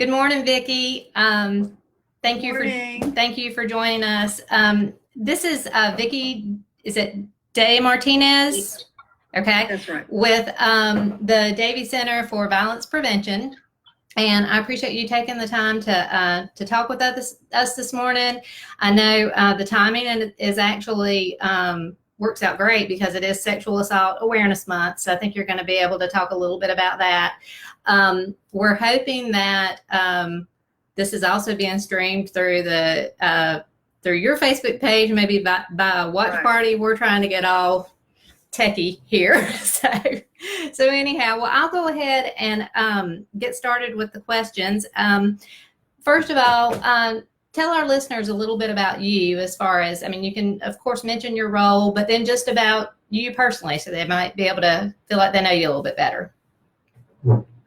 Good morning, Vicki. Thank you for joining us. This is Vicki. Is it DeMartinez? Okay, that's right. With the Davie Center for Violence Prevention, and I appreciate you taking the time to talk with us this morning. I know the timing is actually works out great because it is Sexual Assault Awareness Month, so I think you're going to be able to talk a little bit about that. We're hoping that this is also being streamed through through your Facebook page, maybe by a watch party. We're trying to get all techie here. So anyhow, well, I'll go ahead and get started with the questions. First of all, tell our listeners a little bit about you as far as, I mean, you can, of course, mention your role, but then just about you personally, so they might be able to feel like they know you a little bit better.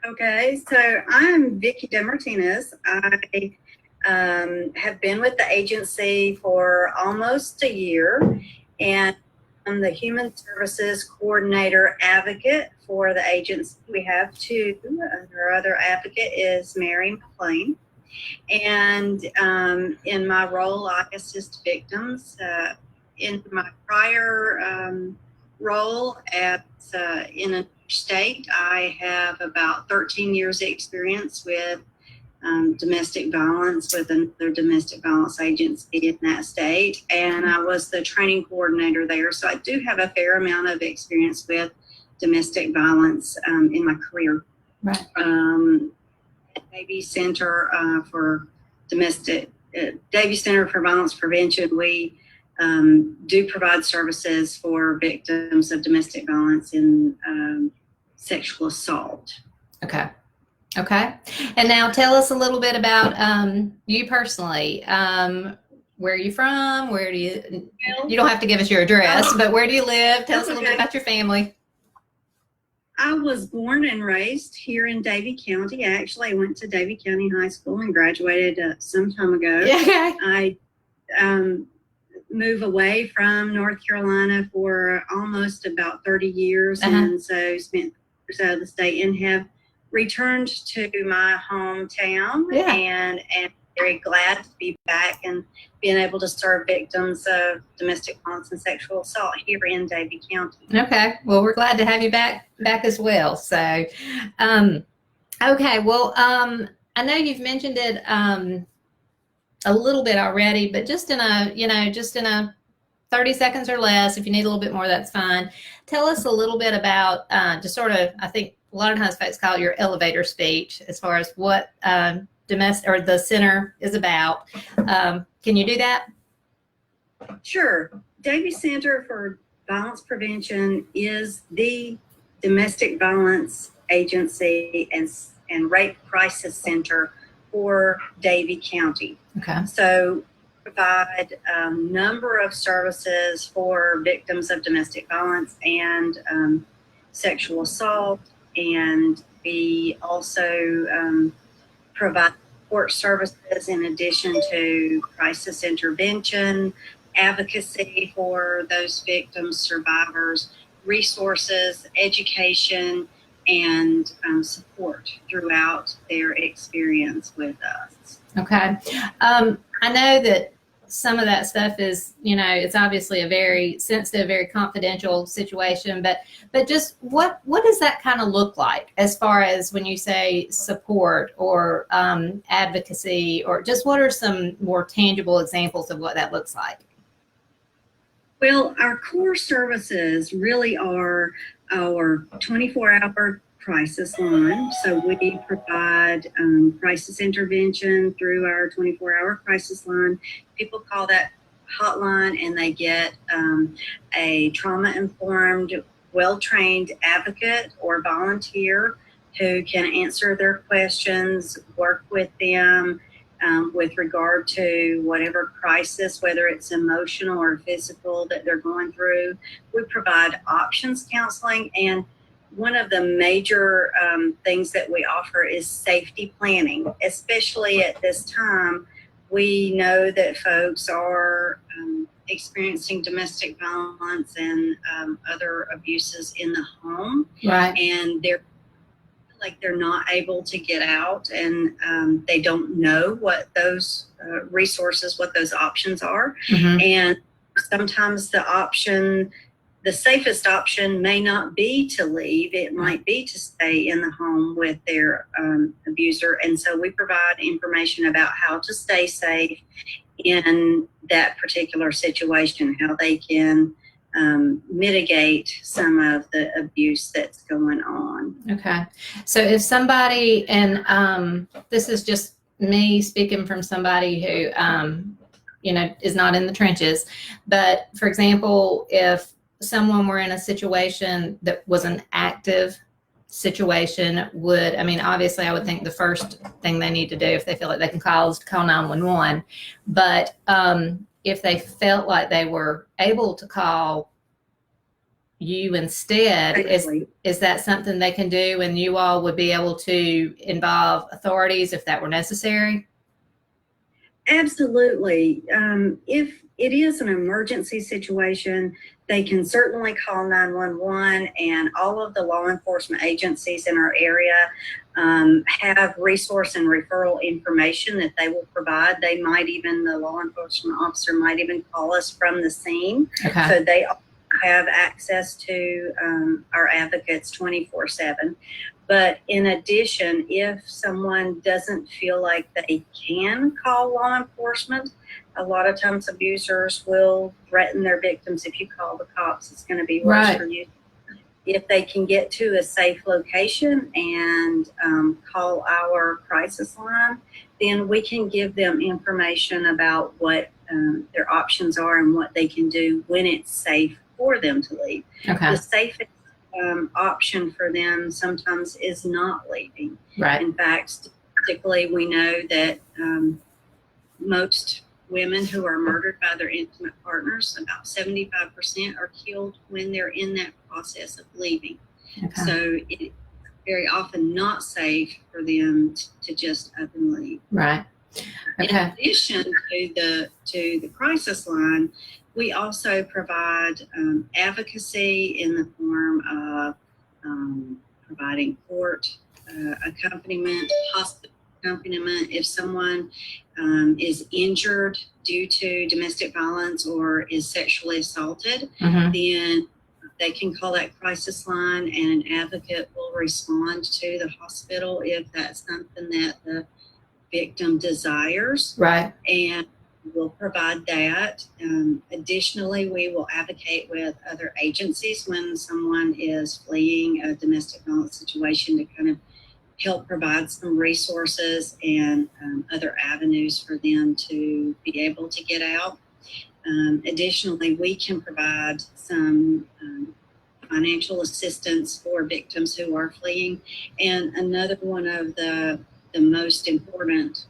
Okay, so I'm Vicki DeMartinez. I have been with the agency for almost a year, and I'm the Human Services Coordinator Advocate for the agency. We have two. Our other advocate is Mary McLean. And in my role, I assist victims. In my prior role in a state, I have about 13 years experience with domestic violence with another domestic violence agency in that state, and I was the training coordinator there. So I do have a fair amount of experience with domestic violence in my career. Right. Davie Center for Davie Center for Violence Prevention, we do provide services for victims of domestic violence and sexual assault. Okay. And now tell us a little bit about you personally. Where are you from? Where do you don't have to give us your address, but where do you live? Tell us a little bit about your family. I was born and raised here in Davie County. Actually, I went to Davie County High School and graduated some time ago. Yeah. I moved away from North Carolina for almost about 30 years, and so spent years out of the state and have returned to my hometown. Yeah. And very glad to be back and being able to serve victims of domestic violence and sexual assault here in Davie County. Okay, well, we're glad to have you back as well. So, okay, well, I know you've mentioned it a little bit already, but just in a 30 seconds or less, if you need a little bit more, that's fine. Tell us a little bit about just sort of, I think a lot of times folks call it your elevator speech as far as what domestic or the center is about. Can you do that? Sure. Davie Center for Violence Prevention is the domestic violence agency and rape crisis center for Davie County. Okay. So provide a number of services for victims of domestic violence and sexual assault, and we also provide support services in addition to crisis intervention, advocacy for those victims, survivors, resources, education, and support throughout their experience with us. Okay. I know that some of that stuff is, it's obviously a very sensitive, very confidential situation, but just what does that kind of look like as far as when you say support or advocacy, or just what are some more tangible examples of what that looks like? Well, our core services really are our 24-hour crisis line. So we provide crisis intervention through our 24-hour crisis line. People call that hotline and they get a trauma-informed, well-trained advocate or volunteer who can answer their questions, work with them with regard to whatever crisis, whether it's emotional or physical that they're going through. We provide options counseling, and one of the major things that we offer is safety planning, especially at this time. We know that folks are experiencing domestic violence and other abuses in the home. Right. And they're like they're not able to get out, and they don't know what those resources, what those options are. Mm-hmm. And sometimes the safest option may not be to leave. It might be to stay in the home with their abuser. And so we provide information about how to stay safe in that particular situation, how they can mitigate some of the abuse that's going on. Okay. So if somebody, and this is just me speaking from somebody who, is not in the trenches, but for example, if someone were in a situation that was an active situation, obviously I would think the first thing they need to do if they feel like they can call is to call 911. But if they felt like they were able to call you instead, is that something they can do, and you all would be able to involve authorities if that were necessary? Absolutely. If it is an emergency situation, they can certainly call 911, and all of the law enforcement agencies in our area have resource and referral information that they will provide. The law enforcement officer might even call us from the scene. Okay. So they have access to our advocates 24/7. But in addition, if someone doesn't feel like they can call law enforcement, a lot of times abusers will threaten their victims. If you call the cops, it's going to be worse for you. If they can get to a safe location and call our crisis line, then we can give them information about what their options are and what they can do when it's safe for them to leave. Okay. The safest option for them sometimes is not leaving. Right. In fact, statistically, we know that most women who are murdered by their intimate partners, about 75% are killed when they're in that process of leaving. Okay. So it's very often not safe for them to just up and leave. Right. Okay. In addition to the crisis line, we also provide advocacy in the form of providing court accompaniment, hospital accompaniment. If someone is injured due to domestic violence or is sexually assaulted, mm-hmm. then they can call that crisis line, and an advocate will respond to the hospital if that's something that the victim desires. Right. And we'll provide that. Additionally, we will advocate with other agencies when someone is fleeing a domestic violence situation to kind of help provide some resources and other avenues for them to be able to get out. Additionally, we can provide some financial assistance for victims who are fleeing. And another one of the most important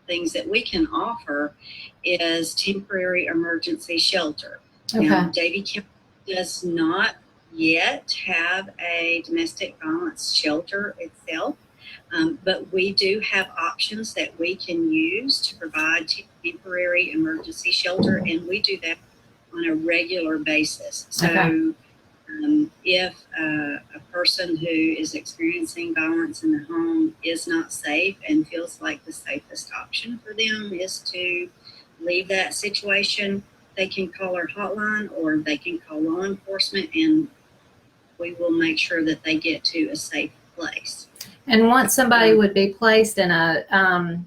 things that we can offer is temporary emergency shelter. Okay. Now, Davie County does not yet have a domestic violence shelter itself, but we do have options that we can use to provide temporary emergency shelter, and we do that on a regular basis. So okay. If a person who is experiencing violence in the home is not safe and feels like the safest option for them is to leave that situation, they can call our hotline or they can call law enforcement, and we will make sure that they get to a safe place. And once somebody would be placed in a,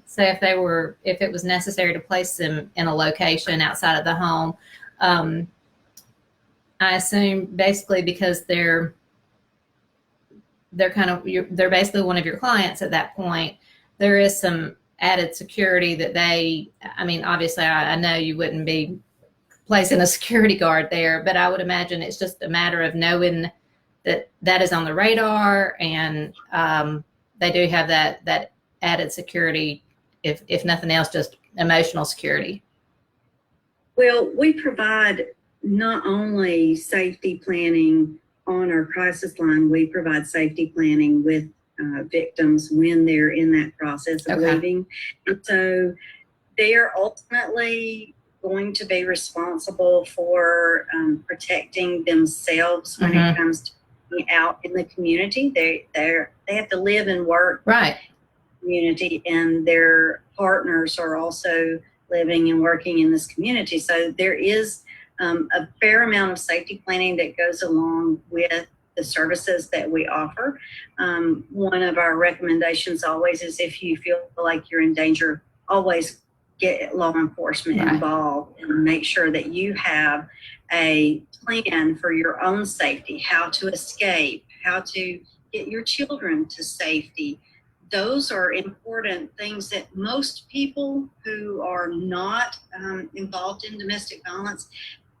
say if it was necessary to place them in a location outside of the home, I assume basically because they're basically one of your clients at that point, there is some added security that obviously I know you wouldn't be placing a security guard there, but I would imagine it's just a matter of knowing that is on the radar, and they do have that added security, if nothing else, just emotional security. Well, we provide not only safety planning on our crisis line, we provide safety planning with victims when they're in that process of leaving. And so they are ultimately going to be responsible for protecting themselves when mm-hmm. it comes to out in the community. They have to live and work Right. in the community, and their partners are also living and working in this community. So there is a fair amount of safety planning that goes along with the services that we offer. One of our recommendations always is, if you feel like you're in danger, always get law enforcement involved and make sure that you have a plan for your own safety, how to escape, how to get your children to safety. Those are important things that most people who are not involved in domestic violence,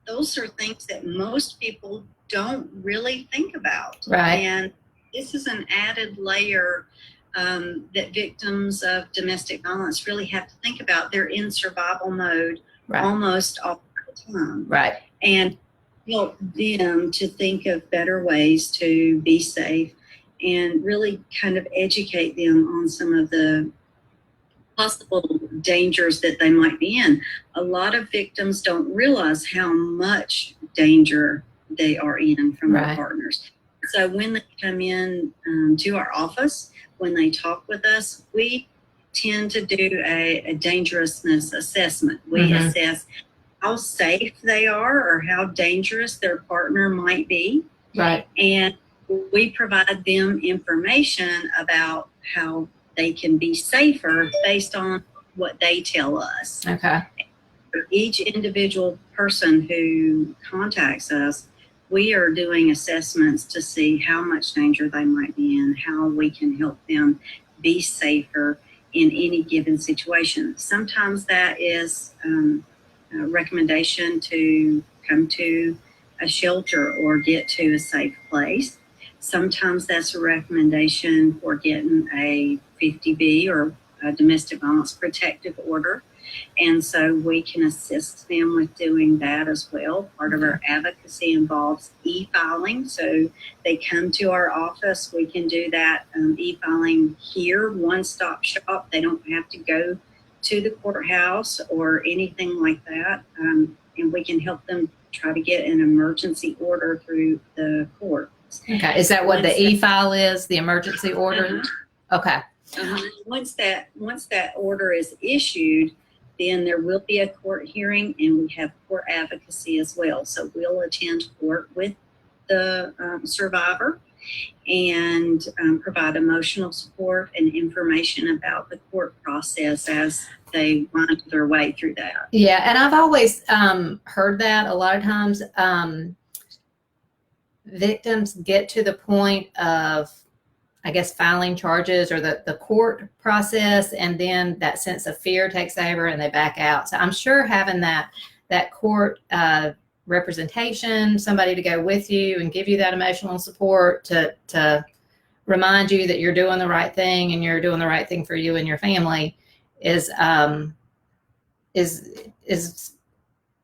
those are things that most people don't really think about. Right. And this is an added layer that victims of domestic violence really have to think about. They're in survival mode almost all the time. Right. And help them to think of better ways to be safe and really kind of educate them on some of the possible dangers that they might be in. A lot of victims don't realize how much danger they are in from their partners. So when they come in to our office, when they talk with us, we tend to do a dangerousness assessment. We assess how safe they are or how dangerous their partner might be. Right. And we provide them information about how they can be safer based on what they tell us. Okay. For each individual person who contacts us, we are doing assessments to see how much danger they might be in, how we can help them be safer in any given situation. Sometimes that is a recommendation to come to a shelter or get to a safe place. Sometimes that's a recommendation for getting a 50B or a domestic violence protective order. And so we can assist them with doing that as well. Part of our advocacy involves e-filing. So they come to our office, we can do that e-filing here, one-stop shop. They don't have to go to the courthouse or anything like that. And we can help them try to get an emergency order through the court. Okay. Is that what the e-file is, the emergency order? Okay. Once that order is issued, then there will be a court hearing, and we have court advocacy as well. So we'll attend court with the survivor and provide emotional support and information about the court process as they wind their way through that. Yeah, and I've always heard that a lot of times victims get to the point of, I guess, filing charges or the court process, and then that sense of fear takes over and they back out. So I'm sure having that court representation, somebody to go with you and give you that emotional support to remind you that you're doing the right thing and you're doing the right thing for you and your family is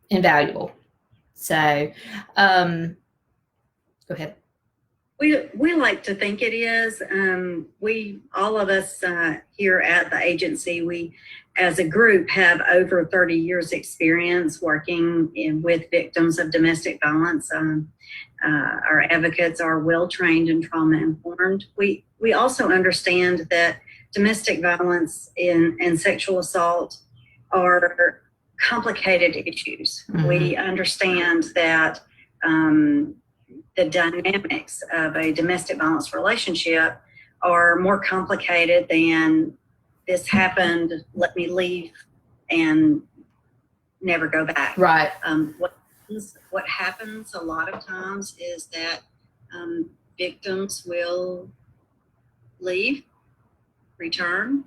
invaluable. So go ahead. We like to think it is. All of us here at the agency, we as a group have over 30 years experience working with victims of domestic violence. Our advocates are well trained and trauma informed. We also understand that domestic violence and sexual assault are complicated issues. We understand that the dynamics of a domestic violence relationship are more complicated than this happened, let me leave and never go back. Right. What happens a lot of times is that victims will leave, return,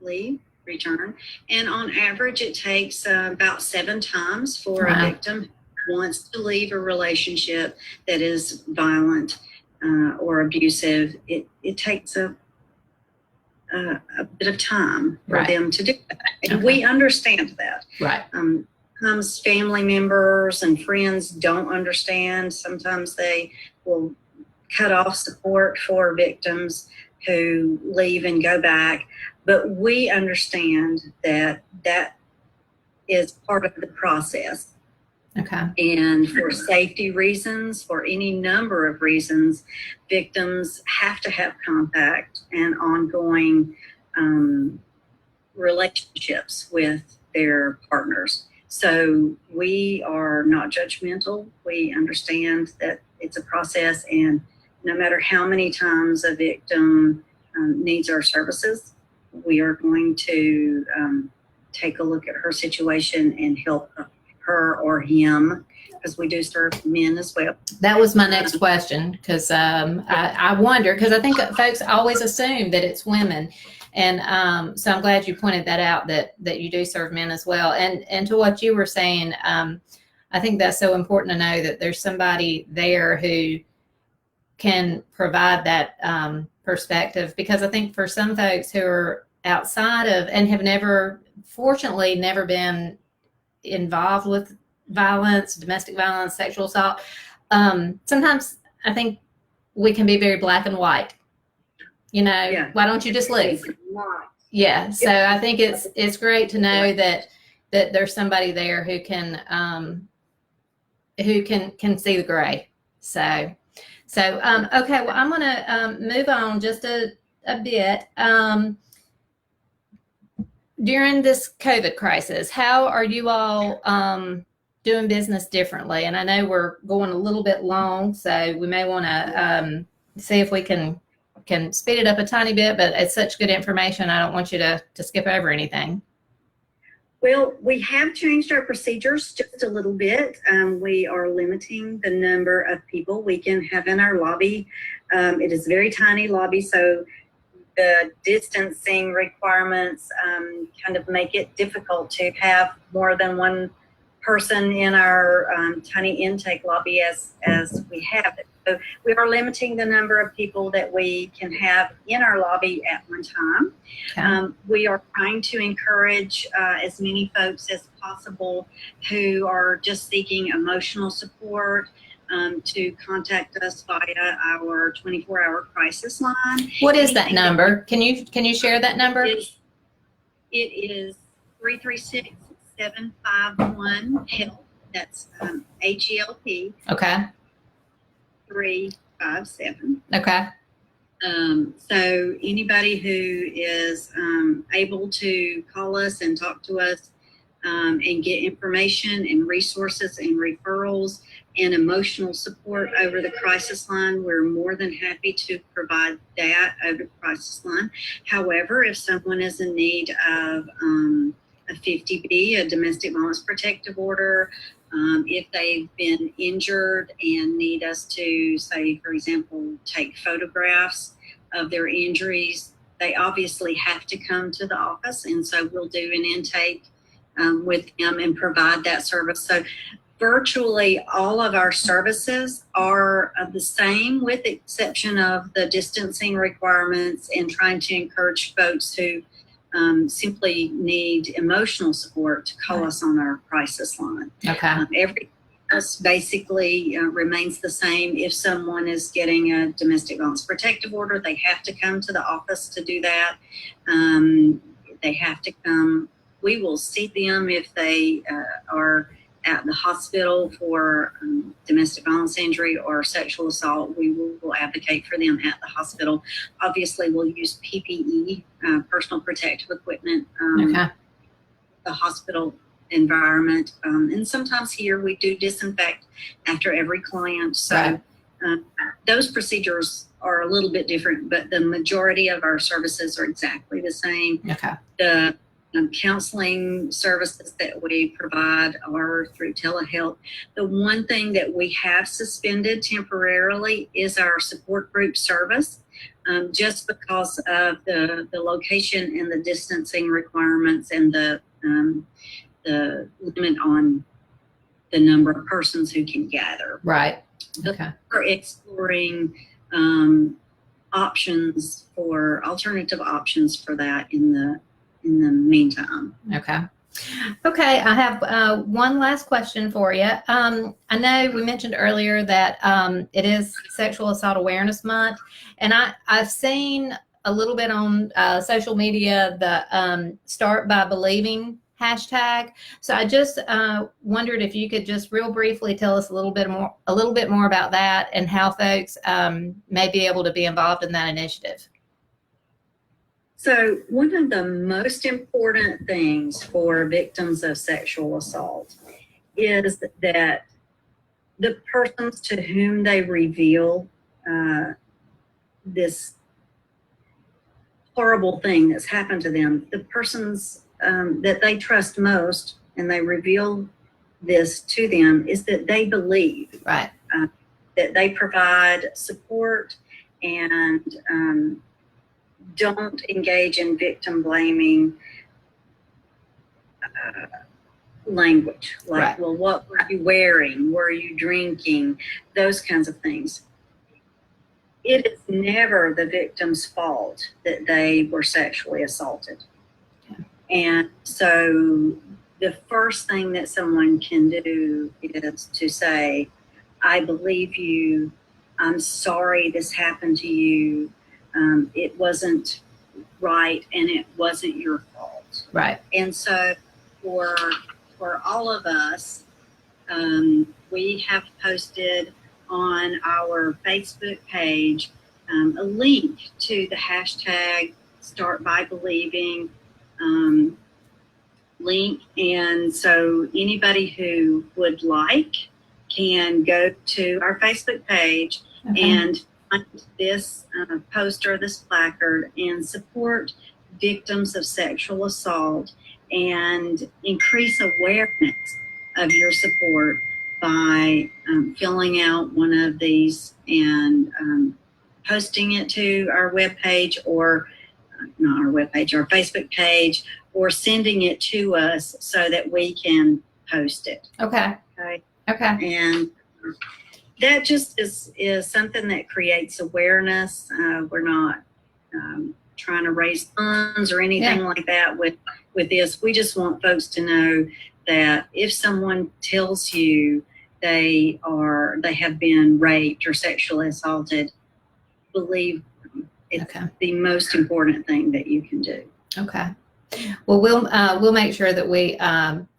leave, return. And on average, it takes about 7 times for a victim wants to leave a relationship that is violent or abusive. It takes a bit of time for them to do that. And we understand that. Right. Sometimes family members and friends don't understand. Sometimes they will cut off support for victims who leave and go back. But we understand that that is part of the process. Okay. And for safety reasons, for any number of reasons, victims have to have contact and ongoing relationships with their partners. So we are not judgmental. We understand that it's a process, and no matter how many times a victim needs our services, we are going to take a look at her situation and help her or him, because we do serve men as well. That was my next question, because I wonder, because I think folks always assume that it's women. And so I'm glad you pointed that out, that you do serve men as well. And to what you were saying, I think that's so important to know that there's somebody there who can provide that perspective, because I think for some folks who are outside of and have never, fortunately, never been involved with violence, domestic violence, sexual assault, sometimes I think we can be very black and white. You know, yeah. Why don't you just leave? Yeah. So I think it's great to know that there's somebody there who can see the gray. So okay. Well, I'm gonna move on just a bit. During this COVID crisis, how are you all doing business differently? And I know we're going a little bit long, so we may want to see if we can speed it up a tiny bit, but it's such good information, I don't want you to skip over anything. Well, we have changed our procedures just a little bit. We are limiting the number of people we can have in our lobby. It is a very tiny lobby, so the distancing requirements kind of make it difficult to have more than one person in our tiny intake lobby as we have it. So we are limiting the number of people that we can have in our lobby at one time. Okay. We are trying to encourage as many folks as possible who are just seeking emotional support to contact us via our 24-hour crisis line. What is that number? Can you share that number? It is 336-751-HELP. That's HELP. Okay. 357. Okay. So anybody who is able to call us and talk to us and get information and resources and referrals and emotional support over the crisis line, we're more than happy to provide that over the crisis line. However, if someone is in need of a 50B, a domestic violence protective order, if they've been injured and need us to, say, for example, take photographs of their injuries, they obviously have to come to the office, and so we'll do an intake with them and provide that service. So virtually all of our services are the same, with the exception of the distancing requirements and trying to encourage folks who simply need emotional support to call us on our crisis line. Okay. Everything else basically remains the same. If someone is getting a domestic violence protective order, they have to come to the office to do that. They have to come. We will see them if they are at the hospital for domestic violence injury or sexual assault. We will advocate for them at the hospital. Obviously, we'll use PPE, personal protective equipment, okay. The hospital environment. And sometimes here we do disinfect after every client. So right. Those procedures are a little bit different, but the majority of our services are exactly the same. Okay. The counseling services that we provide are through telehealth. The one thing that we have suspended temporarily is our support group service, just because of the location and the distancing requirements and the limit on the number of persons who can gather. Right. Okay. We're exploring alternative options for that in the meantime. Okay. I have one last question for you. I know we mentioned earlier that it is Sexual Assault Awareness Month, and I've seen a little bit on social media the Start by Believing hashtag. So I just wondered if you could just real briefly tell us a little bit more about that and how folks may be able to be involved in that initiative. So one of the most important things for victims of sexual assault is that the persons to whom they reveal this horrible thing that's happened to them, the persons that they trust most and they reveal this to them, is that they believe, right, that they provide support and don't engage in victim blaming language, like, right, well, what were you wearing? Were you drinking? Those kinds of things. It is never the victim's fault that they were sexually assaulted. Okay. And so the first thing that someone can do is to say, I believe you. I'm sorry this happened to you. It wasn't right and it wasn't your fault. Right. And so for all of us, we have posted on our Facebook page a link to the hashtag Start by Believing link. And so anybody who would like can go to our Facebook page, okay, and find this poster, this placard, and support victims of sexual assault and increase awareness of your support by filling out one of these and posting it to our webpage, or not our webpage, our Facebook page, or sending it to us so that we can post it. Okay. Okay. Okay. And that just is something that creates awareness. We're not trying to raise funds or anything, yeah, like that with this. We just want folks to know that if someone tells you they have been raped or sexually assaulted, believe them. It's okay, the most important thing that you can do. Okay. Well, we'll make sure that we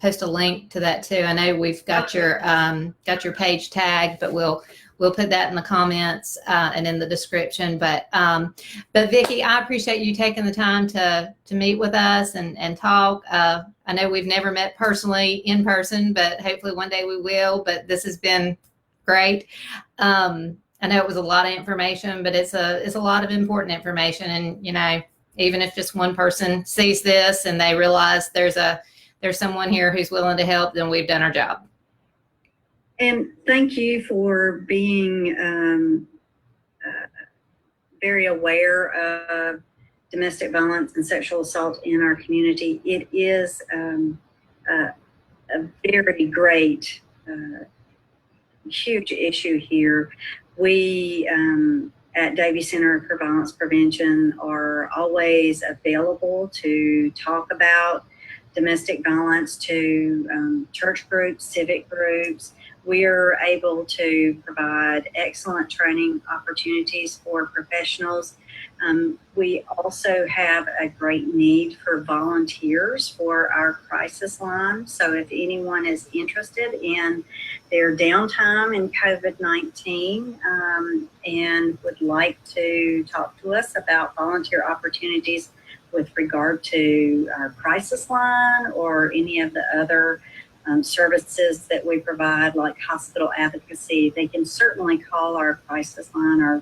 post a link to that too. I know we've got your page tagged, but we'll put that in the comments and in the description. But Vicki, I appreciate you taking the time to meet with us and talk. I know we've never met personally in person, but hopefully one day we will. But this has been great. I know it was a lot of information, but it's a lot of important information, and even if just one person sees this and they realize there's someone here who's willing to help, then we've done our job. And thank you for being very aware of domestic violence and sexual assault in our community. It is a very great, huge issue here. We at Davie Center for Violence Prevention are always available to talk about domestic violence to church groups, civic groups. We're able to provide excellent training opportunities for professionals. We also have a great need for volunteers for our crisis line. So if anyone is interested in their downtime in COVID-19 and would like to talk to us about volunteer opportunities with regard to our crisis line or any of the other services that we provide, like hospital advocacy, they can certainly call our crisis line, our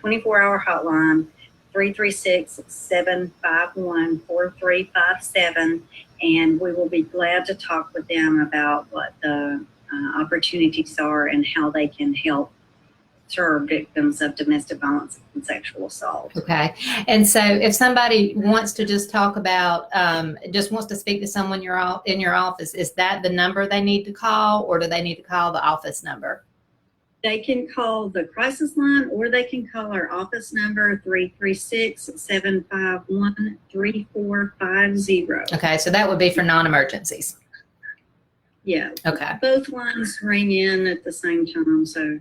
24-hour hotline, 336-751-4357, and we will be glad to talk with them about what the opportunities are and how they can help serve victims of domestic violence and sexual assault. Okay. And so if somebody wants to just talk about, just wants to speak to someone in your office, is that the number they need to call, or do they need to call the office number? They can call the crisis line, or they can call our office number, 336-751-3450. Okay. So that would be for non-emergencies. Yeah. Okay. Both lines ring in at the same time. So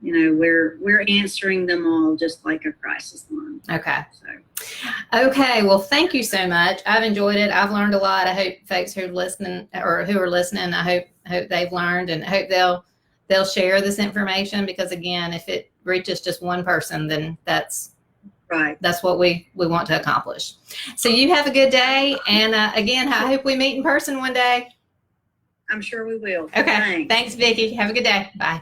we're answering them all just like a crisis line. Okay. So. Okay. Well, thank you so much. I've enjoyed it. I've learned a lot. I hope folks who are listening, I hope they've learned, and I hope they'll share this information, because again, if it reaches just one person, then that's right. That's what we want to accomplish. So you have a good day. And again, I hope we meet in person one day. I'm sure we will. Okay. Thanks, Vicki. Have a good day. Bye.